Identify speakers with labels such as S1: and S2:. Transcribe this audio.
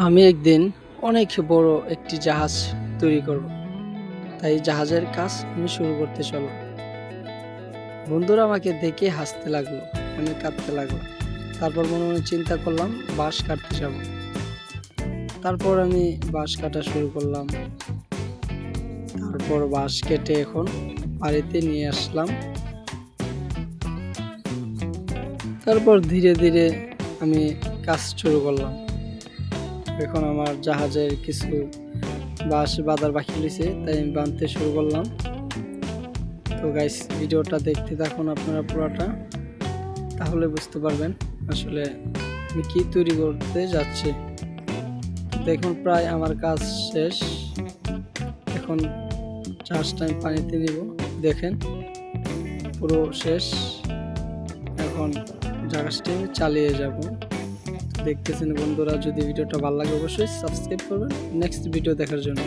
S1: আমি একদিন অনেক বড় একটি জাহাজ তৈরি করব, তাই জাহাজের কাজ আমি শুরু করতে চললাম। বন্ধুরা আমাকে দেখে হাসতে লাগলো, আমি কাঁদতে লাগলাম। তারপর মনে মনে চিন্তা করলাম বাঁশ কাটতে যাব। তারপর আমি বাঁশ কাটা শুরু করলাম। তারপর বাঁশ কেটে এখন বাড়িতে নিয়ে আসলাম। তারপর ধীরে ধীরে আমি কাজ শুরু করলাম। এখন আমার জাহাজের কিছু বাঁশ বাঁধার বাকি রয়েছে, তাই আমি বাঁধতে শুরু করলাম। তো গাইস, ভিডিওটা দেখতে থাকুন আপনারা পুরোটা, তাহলে বুঝতে পারবেন আসলে আমি কি তৈরি করতে যাচ্ছি। দেখুন প্রায় আমার কাজ শেষ। এখন জাহাজটা আমি পানিতে নিব। দেখেন পুরো শেষ। এখন জাহাজটি চালিয়ে যাব। দেখতেছেন বন্ধুরা, যদি ভিডিওটা ভালো লাগে অবশ্যই সাবস্ক্রাইব করবেন নেক্সট ভিডিও দেখার জন্য।